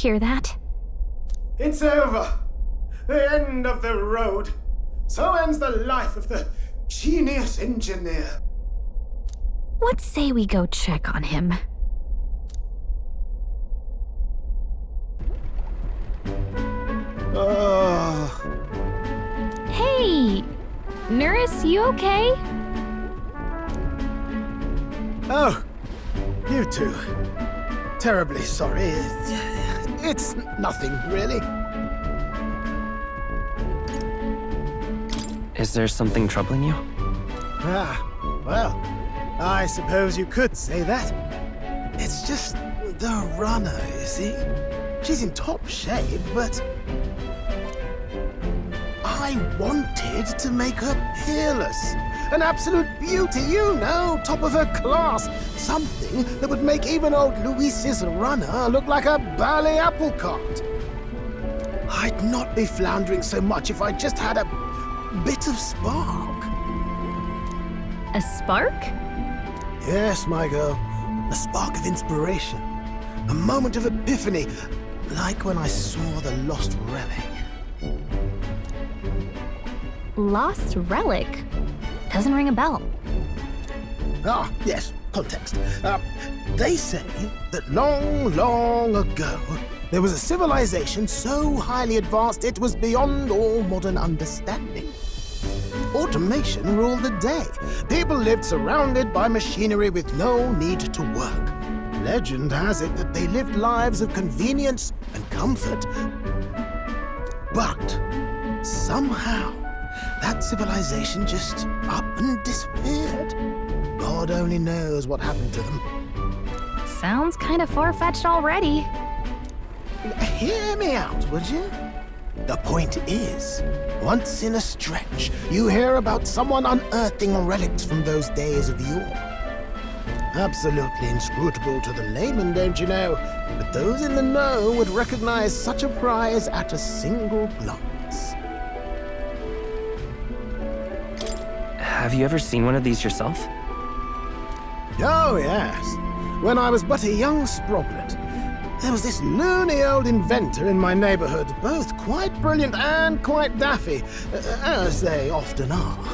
hear that? It's over. The end of the road. So ends the life of the genius engineer. Let's say we go check on him. Hey! Neuras, you okay? Oh, you two. Terribly sorry. It's nothing, really. Is there something troubling you? Well, I suppose you could say that. It's just the runner, you see? She's in top shape, but I wanted to make her peerless. An absolute beauty, you know, top of her class. Something that would make even old Luis's runner look like a ballet apple cart. I'd not be floundering so much if I just had a bit of spark. A spark? Yes, my girl. A spark of inspiration. A moment of epiphany, like when I saw the lost relic. Lost relic? Doesn't ring a bell. Ah, yes, context. They say that long, long ago, there was a civilization so highly advanced it was beyond all modern understanding. Automation ruled the day. People lived surrounded by machinery with no need to work. Legend has it that they lived lives of convenience and comfort. But somehow, that civilization just up and disappeared. God only knows what happened to them. Sounds kind of far-fetched already. Hear me out, would you? The point is, once in a stretch, you hear about someone unearthing relics from those days of yore. Absolutely inscrutable to the layman, don't you know? But those in the know would recognize such a prize at a single glance. Have you ever seen one of these yourself? Oh, yes. When I was but a young sproglet, there was this loony old inventor in my neighborhood, both quite brilliant and quite daffy, as they often are.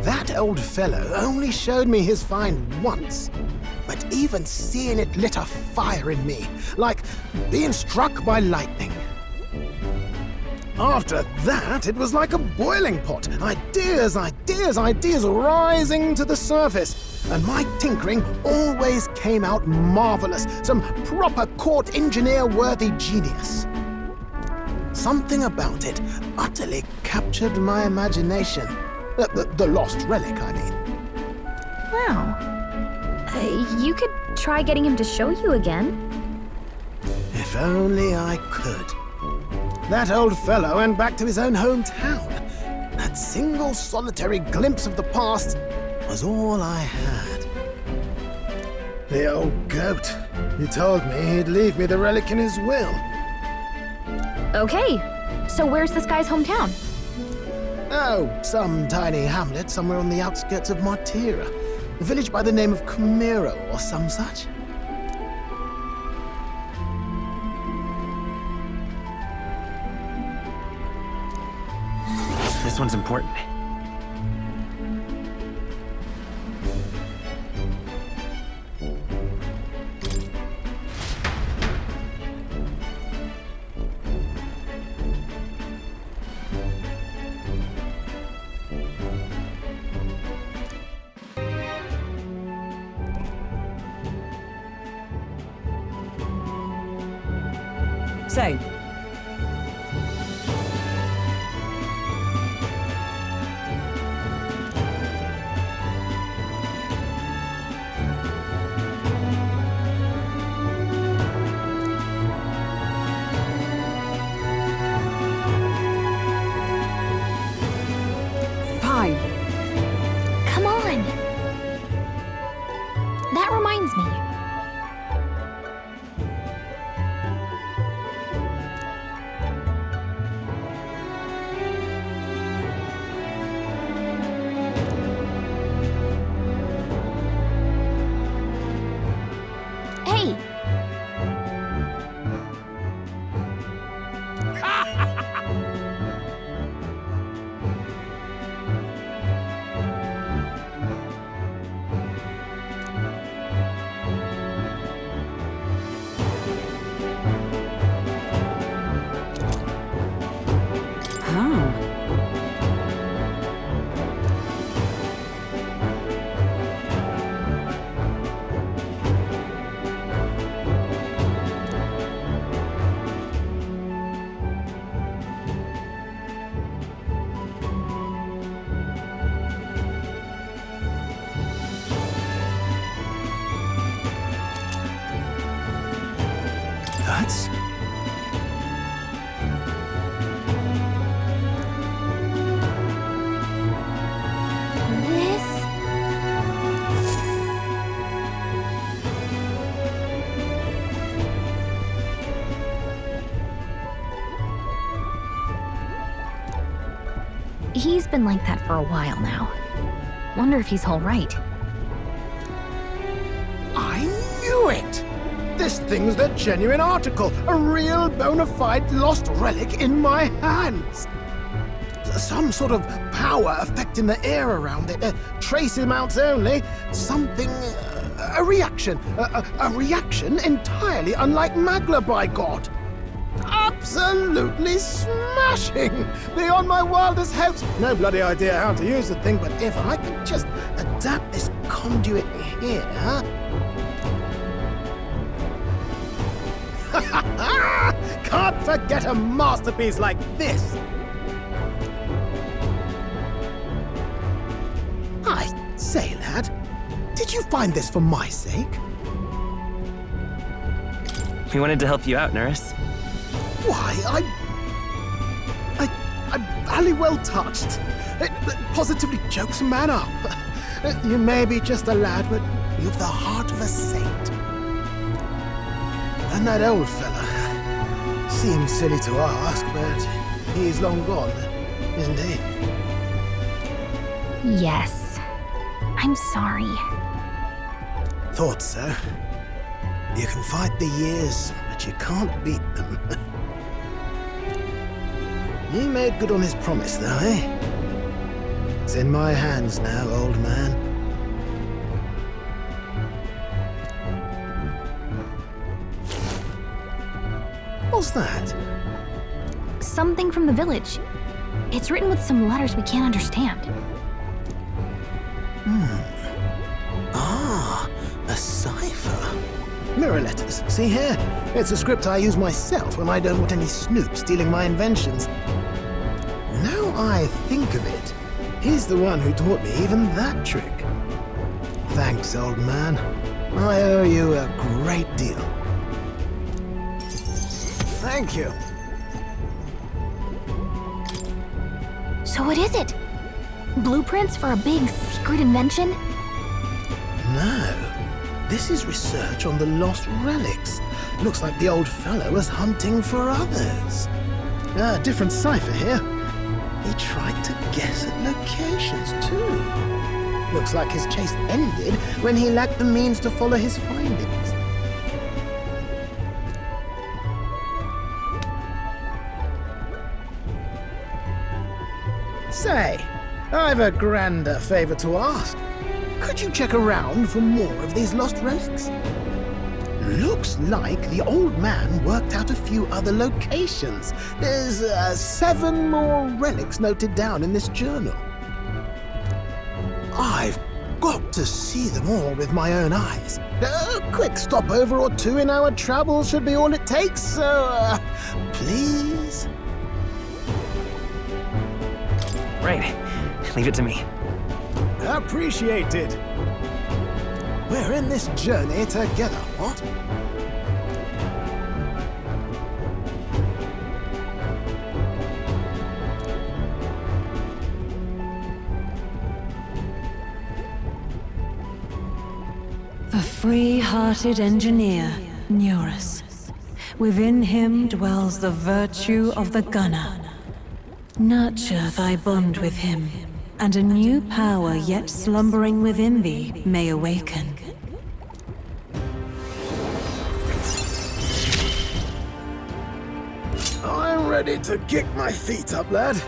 That old fellow only showed me his find once, but even seeing it lit a fire in me, like being struck by lightning. After that, it was like a boiling pot. Ideas rising to the surface. And my tinkering always came out marvelous. Some proper court engineer-worthy genius. Something about it utterly captured my imagination. The lost relic, I mean. Wow. You could try getting him to show you again. If only I could. That old fellow went back to his own hometown. That single solitary glimpse of the past was all I had. The old goat. He told me he'd leave me the relic in his will. Okay, so where's this guy's hometown? Oh, some tiny hamlet somewhere on the outskirts of Martira. A village by the name of Camiro or some such. This one's important. Say. Fine. Come on! That reminds me. He's been like that for a while now. Wonder if he's all right. I knew it! This thing's the genuine article, a real bona fide lost relic in my hands. Some sort of power affecting the air around it, trace amounts only, something, a reaction entirely unlike Magla, by God. Absolutely smashing! Beyond my wildest hopes. No bloody idea how to use the thing, but if I could just adapt this conduit here... Can't forget a masterpiece like this! I say, lad, did you find this for my sake? We wanted to help you out, Neuras. Why, I'm barely well touched. It positively chokes a man up. You may be just a lad, but you've the heart of a saint. And that old fella seems silly to ask, but he's long gone, isn't he? Yes. I'm sorry. Thought so. You can fight the years, but you can't beat them. He made good on his promise, though, eh? It's in my hands now, old man. What's that? Something from the village. It's written with some letters we can't understand. A cipher. Mirror letters. See here? It's a script I use myself when I don't want any snoop stealing my inventions. Now I think of it, he's the one who taught me even that trick. Thanks, old man. I owe you a great deal. Thank you. So what is it? Blueprints for a big secret invention? No. This is research on the lost relics. Looks like the old fellow was hunting for others. Different cipher here. He tried to guess at locations, too. Looks like his chase ended when he lacked the means to follow his findings. Say, I've a grander favor to ask. Could you check around for more of these lost relics? Looks like the old man worked out a few other locations. There's 7 more relics noted down in this journal. I've got to see them all with my own eyes. A quick stopover or 2 in our travels should be all it takes, so please? Right. Leave it to me. Appreciated. We're in this journey together, what? The free-hearted engineer, Neuras. Within him dwells the virtue of the gunner. Nurture thy bond with him, and a new power yet slumbering within thee may awaken. I'm ready to kick my feet up, lad.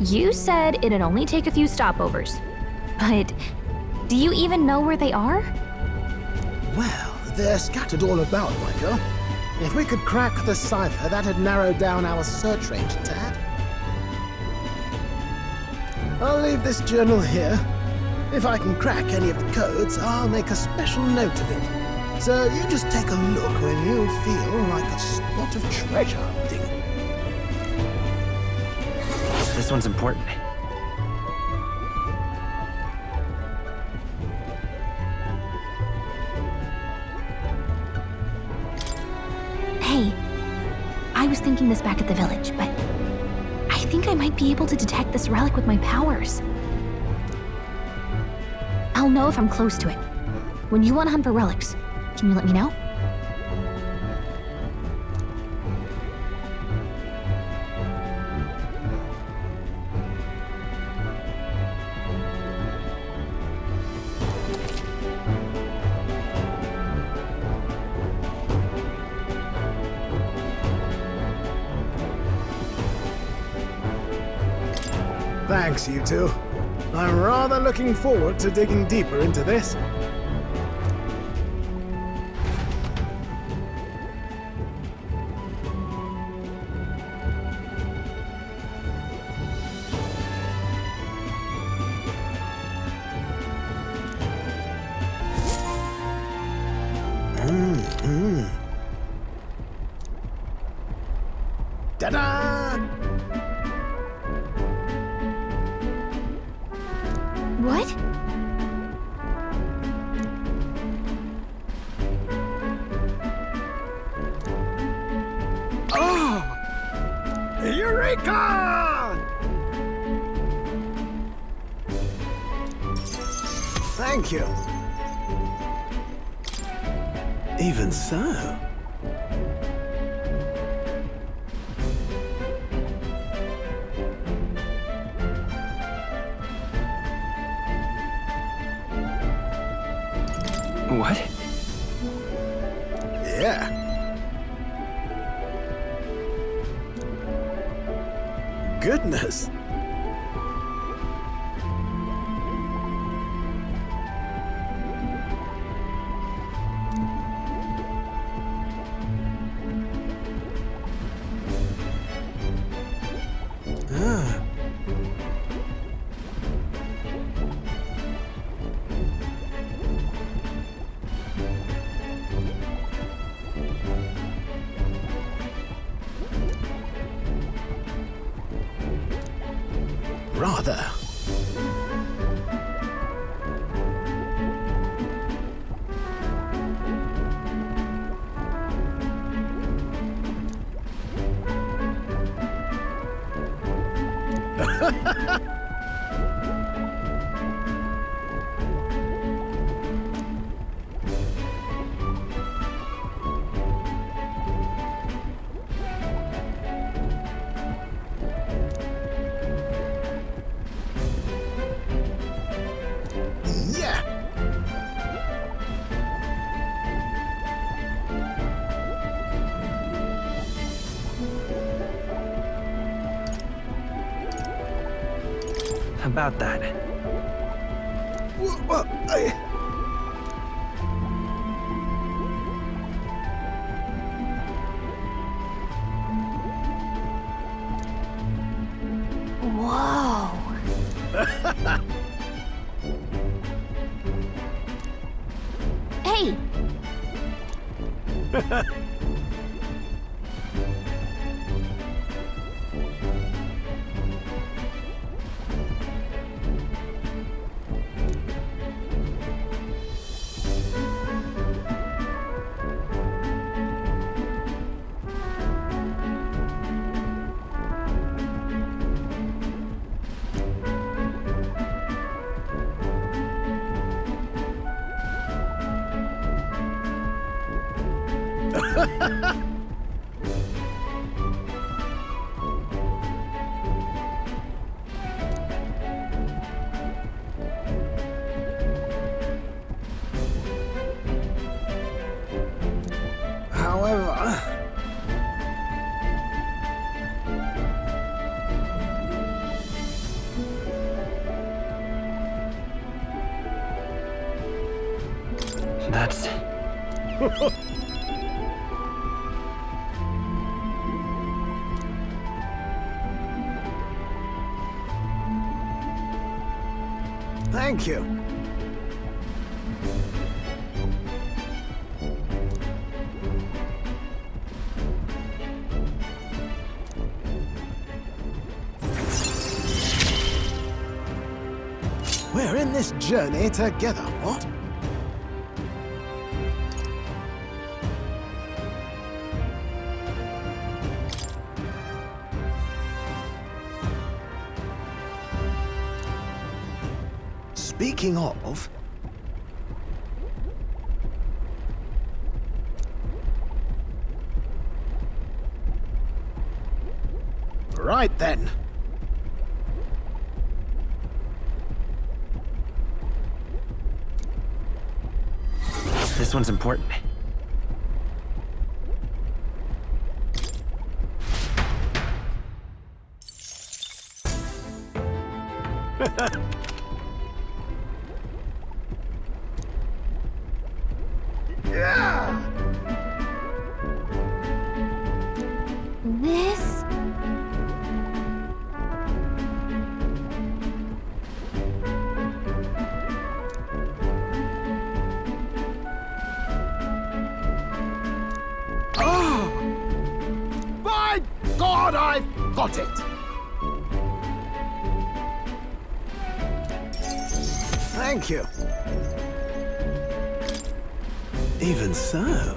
You said it'd only take a few stopovers. But do you even know where they are? Well, they're scattered all about, my girl. If we could crack the cipher, that'd narrow down our search range a tad. I'll leave this journal here. If I can crack any of the codes, I'll make a special note of it. So you just take a look when you feel like a spot of treasure hunting. This one's important. Hey, I was thinking this back at the village, but I think I might be able to detect this relic with my powers. I'll know if I'm close to it. When you want to hunt for relics, can you let me know? Thanks, you two. I'm rather looking forward to digging deeper into this. Ta-da! What? Oh! Eureka! Thank you. Even so. What? Yeah. Goodness. Ah. Rather. Yeah. About that. Well, Whoa. Hey! However, That's... thank you. We're in this journey together, what? speaking of... Right then. This one's important. Yeah! This... Oh! By God, I've got it! Thank you. Even so...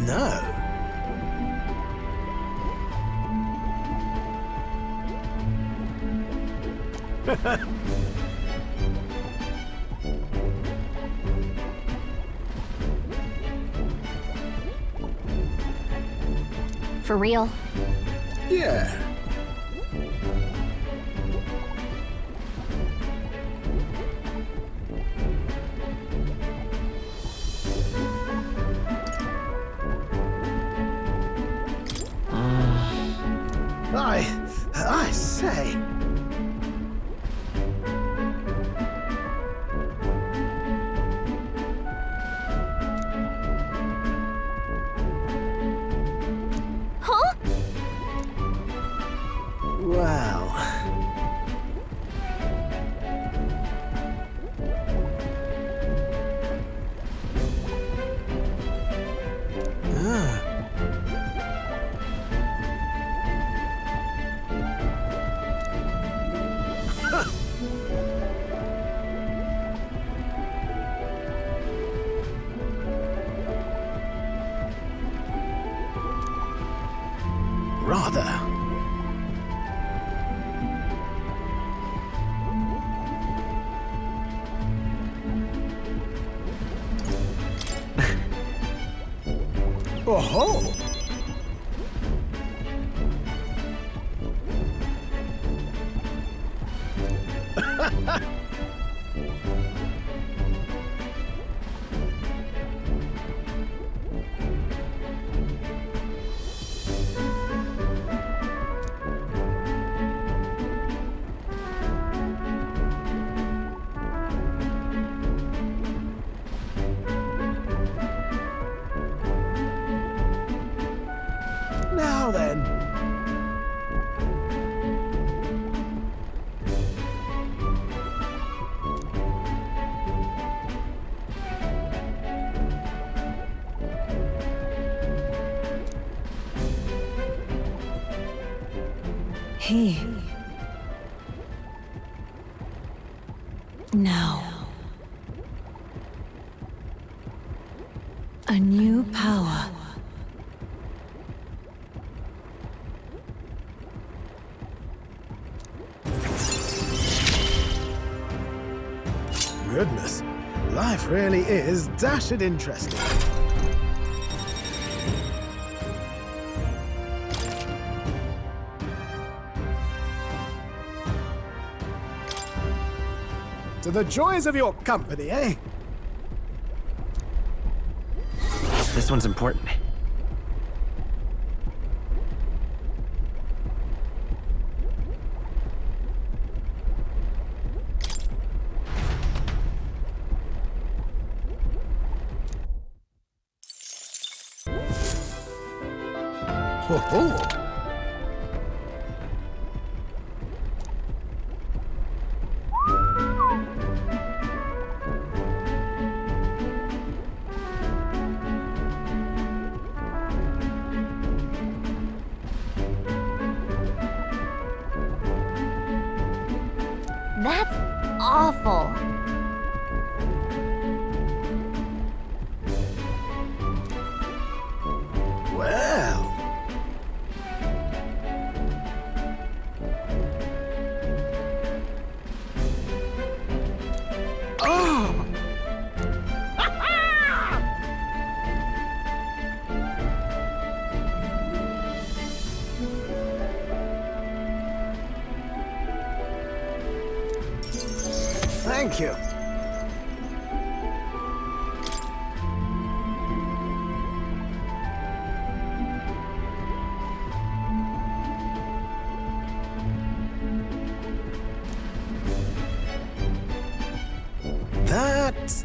No. For real? Yeah. I say. Huh? Well. Rather. Oh-ho! Now then. He. Now. A new power. Goodness, life really is dashed interesting. To the joys of your company, eh? This one's important. Ho ho! That's awful. Well. Oh! Thank you. That's...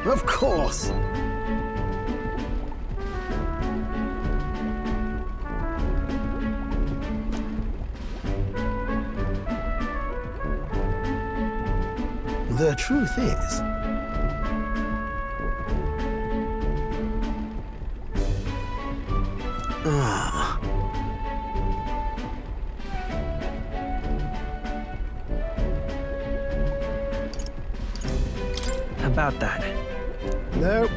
Of course. The truth is... Ah. About that. Nope.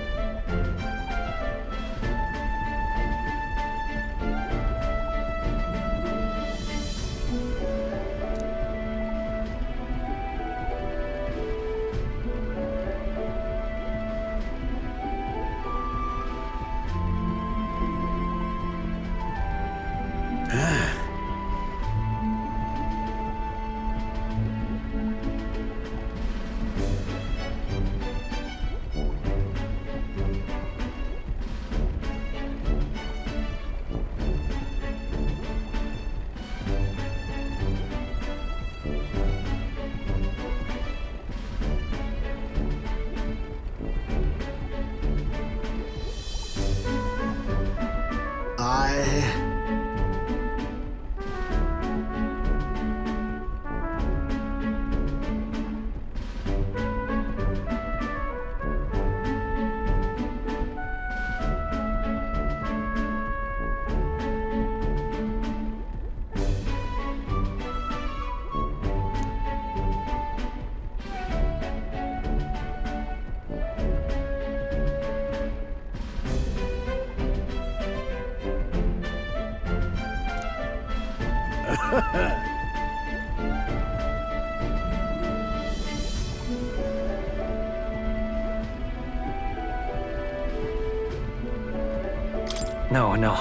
No.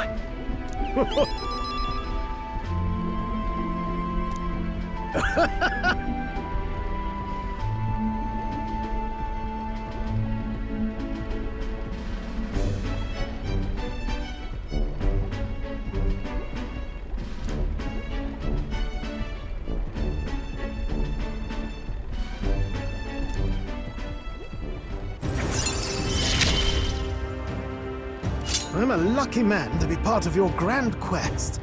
I'm a lucky man to be part of your grand quest.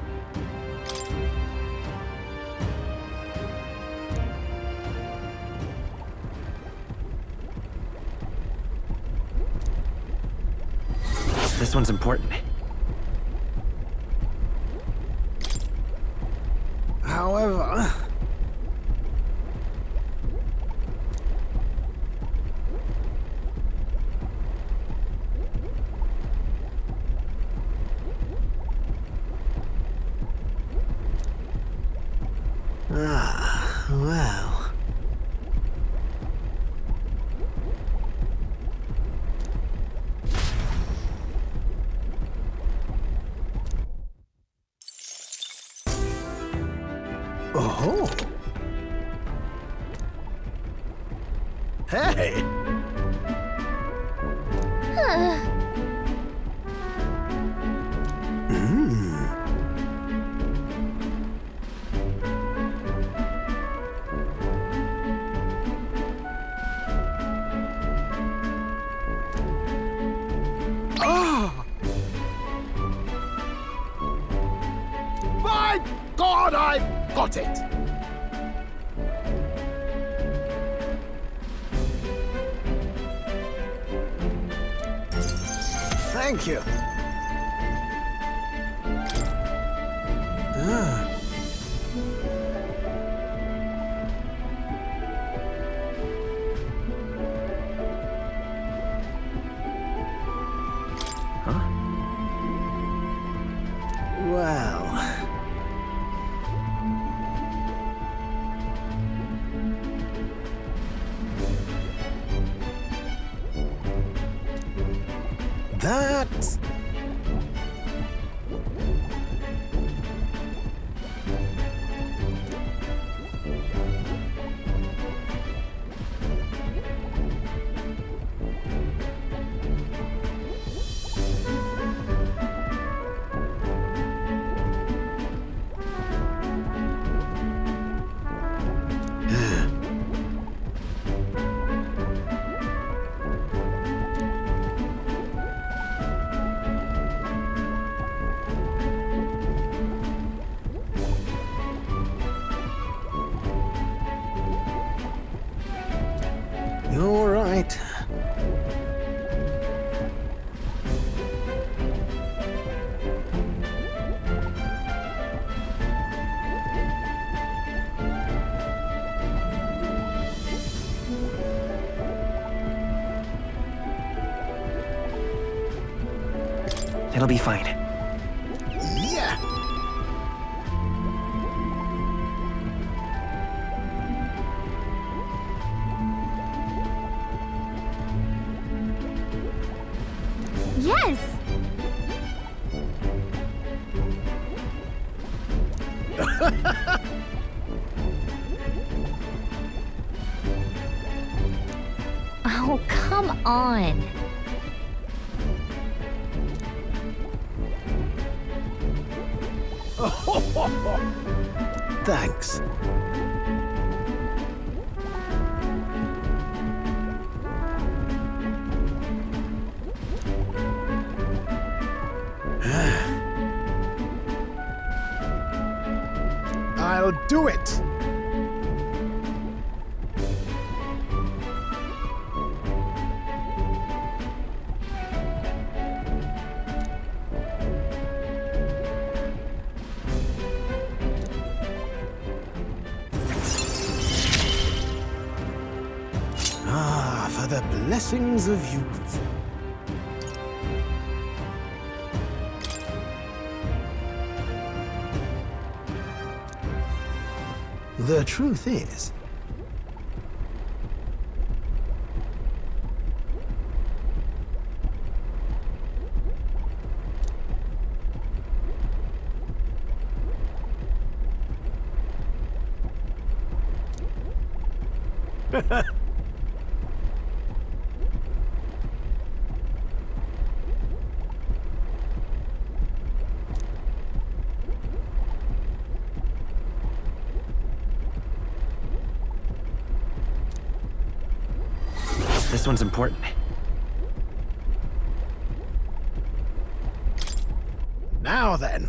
This one's important. However... well... Oh! Hey! By God, I've got it! Thank you. Ah. Huh? Well... That's... You're right. It'll be fine. Yeah. Yes! Oh, come on. Thanks. I'll do it. Ah, for the blessings of youth. The truth is... This one's important. Now then.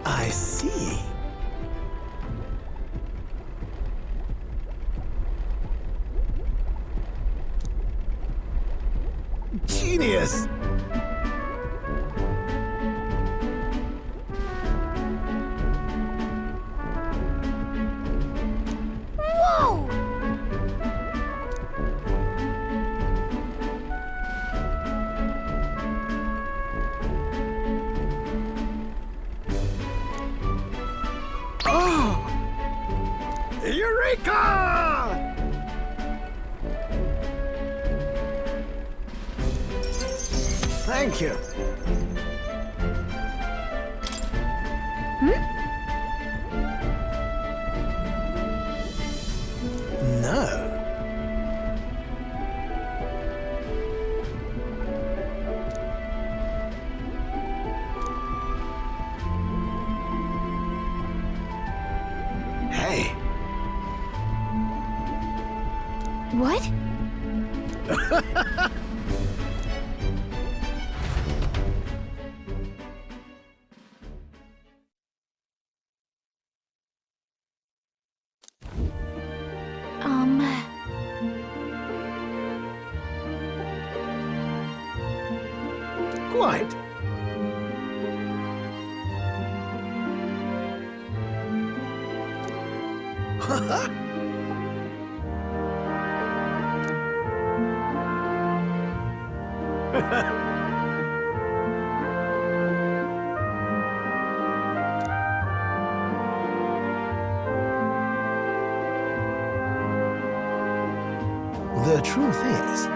I see. Genius! Whoa! Oh! Eureka! Thank you. No. Hey. What? Quite. The truth is,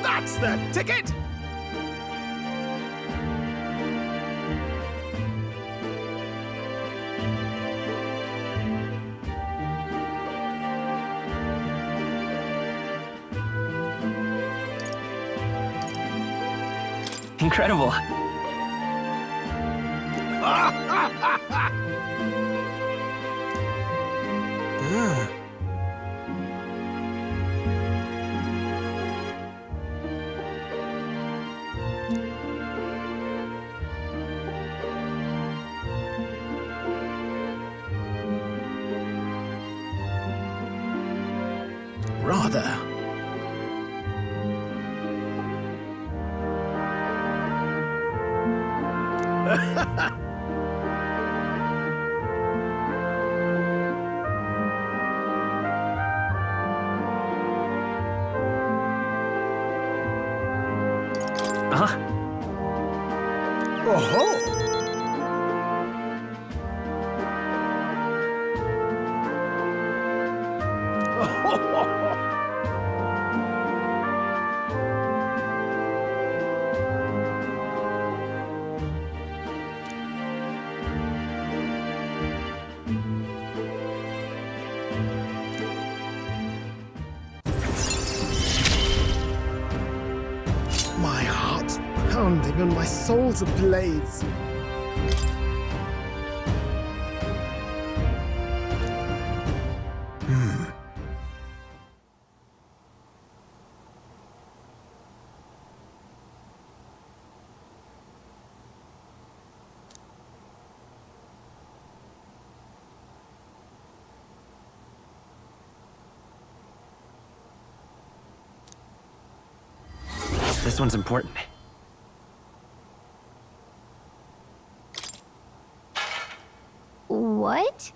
that's the ticket! Incredible. Rather. Uh-huh. Oh-ho! My heart's pounding and my soul's ablaze. This one's important. What?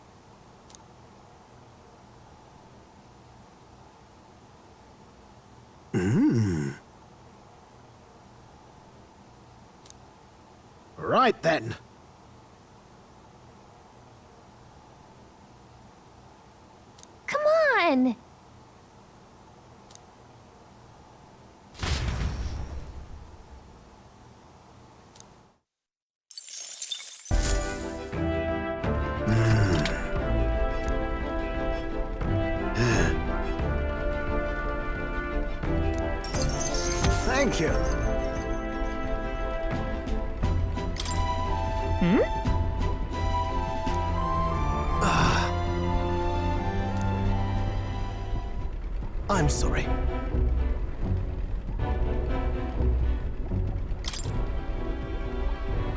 Right then. Come on! Thank you. I'm sorry.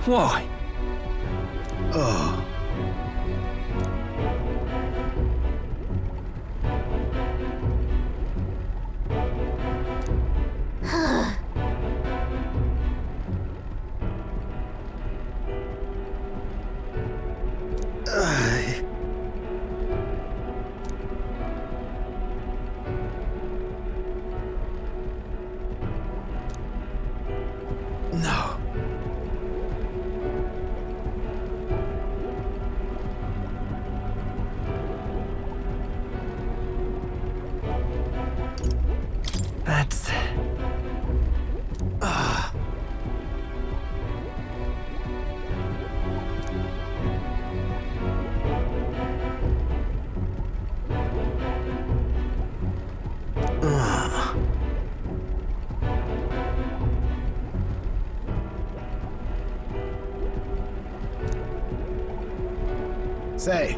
Whoa. Oh. No. That's... Say.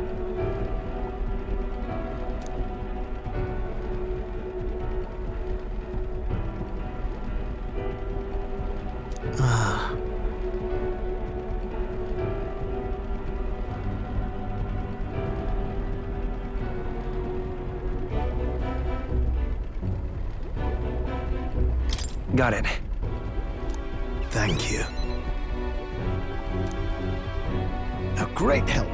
Got it. Thank you. A great help.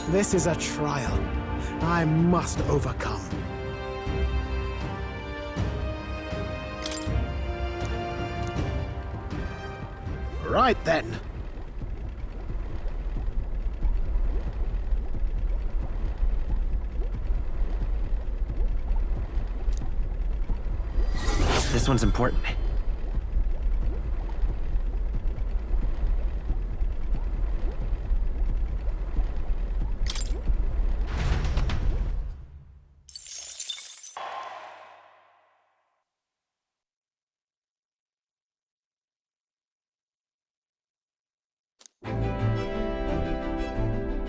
This is a trial I must overcome. Right then. This one's important.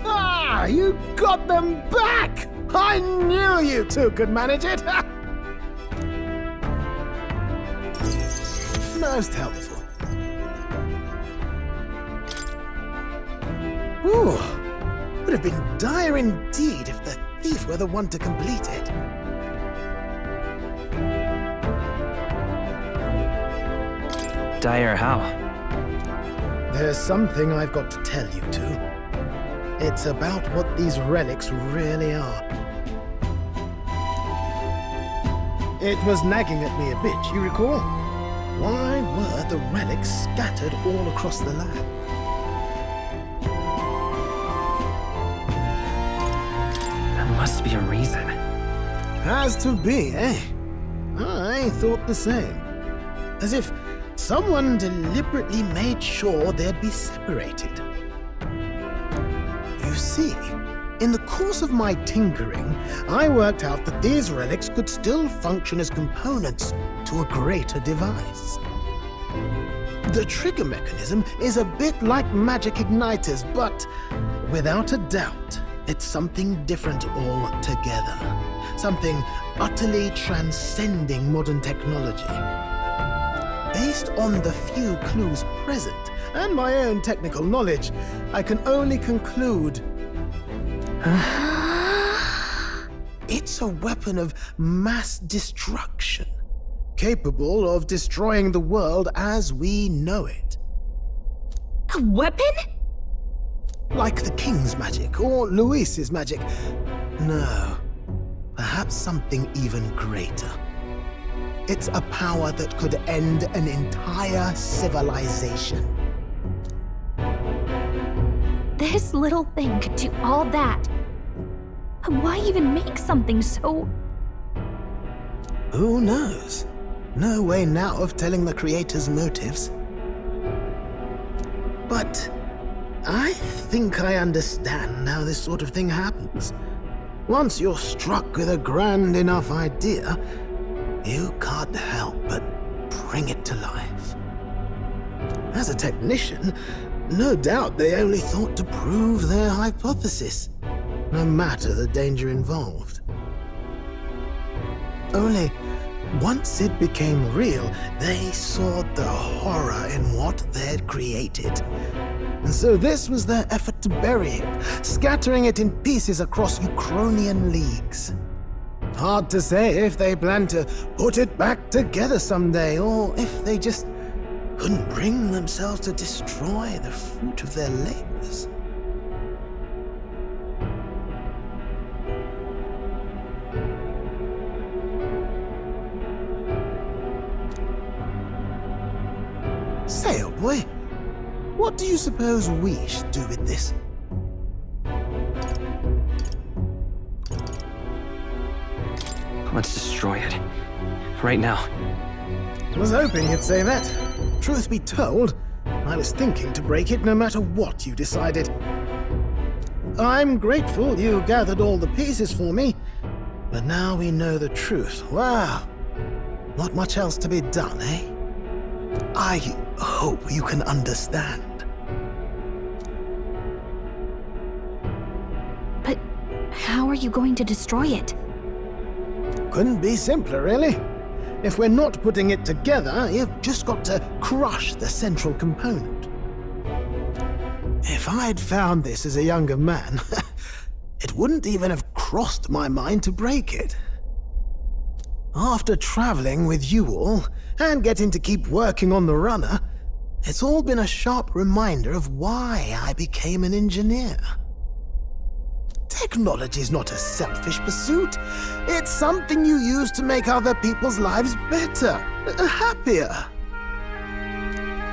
Ah, you got them back! I knew you two could manage it! Most helpful. Ooh, would have been dire indeed if the thief were the one to complete it. Dire how? There's something I've got to tell you two. It's about what these relics really are. It was nagging at me a bit, you recall? Why were the relics scattered all across the lab? There must be a reason. Has to be, eh? I thought the same. As if someone deliberately made sure they'd be separated. You see, in the course of my tinkering, I worked out that these relics could still function as components to a greater device. The trigger mechanism is a bit like magic igniters, but without a doubt, it's something different altogether. Something utterly transcending modern technology. Based on the few clues present, and my own technical knowledge, I can only conclude it's a weapon of mass destruction, capable of destroying the world as we know it. A weapon? Like the King's magic, or Luis's magic. No, perhaps something even greater. It's a power that could end an entire civilization. This little thing could do all that. Why even make something so... Who knows? No way now of telling the creator's motives. But I think I understand how this sort of thing happens. Once you're struck with a grand enough idea, you can't help but bring it to life. As a technician, no doubt they only thought to prove their hypothesis, no matter the danger involved. Only, once it became real, they saw the horror in what they'd created. And so this was their effort to bury it, scattering it in pieces across Ukrainian leagues. Hard to say if they plan to put it back together someday, or if they just couldn't bring themselves to destroy the fruit of their labors. Say, old boy, what do you suppose we should do with this? Let's destroy it. Right now. I was hoping you'd say that. Truth be told, I was thinking to break it no matter what you decided. I'm grateful you gathered all the pieces for me, but now we know the truth. Wow. Not much else to be done, eh? I hope you can understand. But how are you going to destroy it? Couldn't be simpler, really. If we're not putting it together, you've just got to crush the central component. If I'd found this as a younger man, it wouldn't even have crossed my mind to break it. After traveling with you all, and getting to keep working on the runner, it's all been a sharp reminder of why I became an engineer. Technology's not a selfish pursuit. It's something you use to make other people's lives better, happier.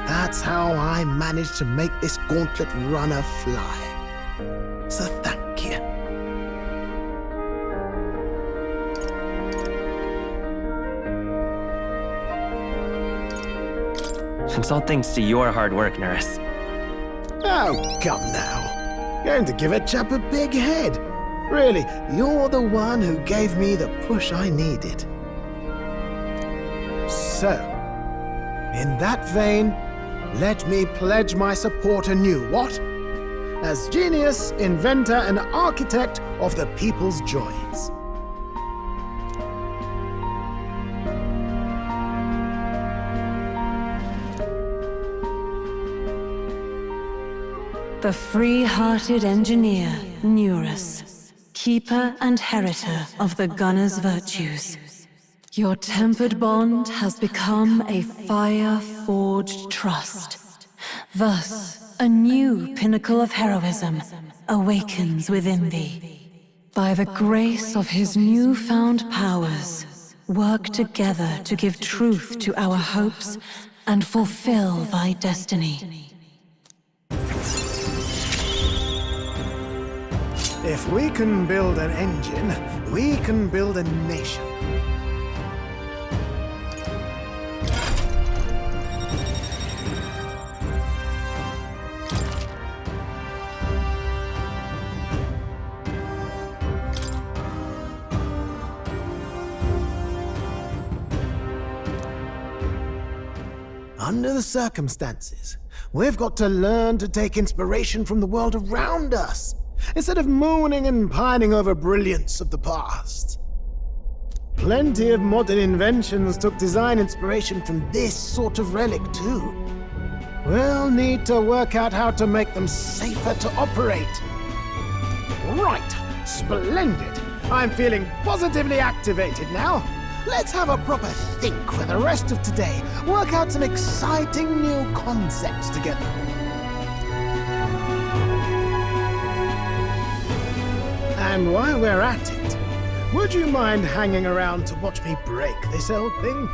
That's how I managed to make this gauntlet runner fly. So thank you. It's all thanks to your hard work, Neuras. Oh, come now. Going to give a chap a big head. Really, you're the one who gave me the push I needed. So, in that vein, let me pledge my support anew, what? As genius, inventor, and architect of the people's joys. The free-hearted engineer, Neuras, keeper and heritor of the gunner's virtues. Your tempered bond has become a fire-forged trust. Thus, a new pinnacle of heroism awakens within thee. By the grace of his newfound powers, work together to give truth to our hopes and fulfill thy destiny. If we can build an engine, we can build a nation. Under the circumstances, we've got to learn to take inspiration from the world around us, instead of mooning and pining over brilliance of the past. Plenty of modern inventions took design inspiration from this sort of relic too. We'll need to work out how to make them safer to operate. Right, splendid. I'm feeling positively activated now. Let's have a proper think for the rest of today. Work out some exciting new concepts together. And while we're at it, would you mind hanging around to watch me break this old thing?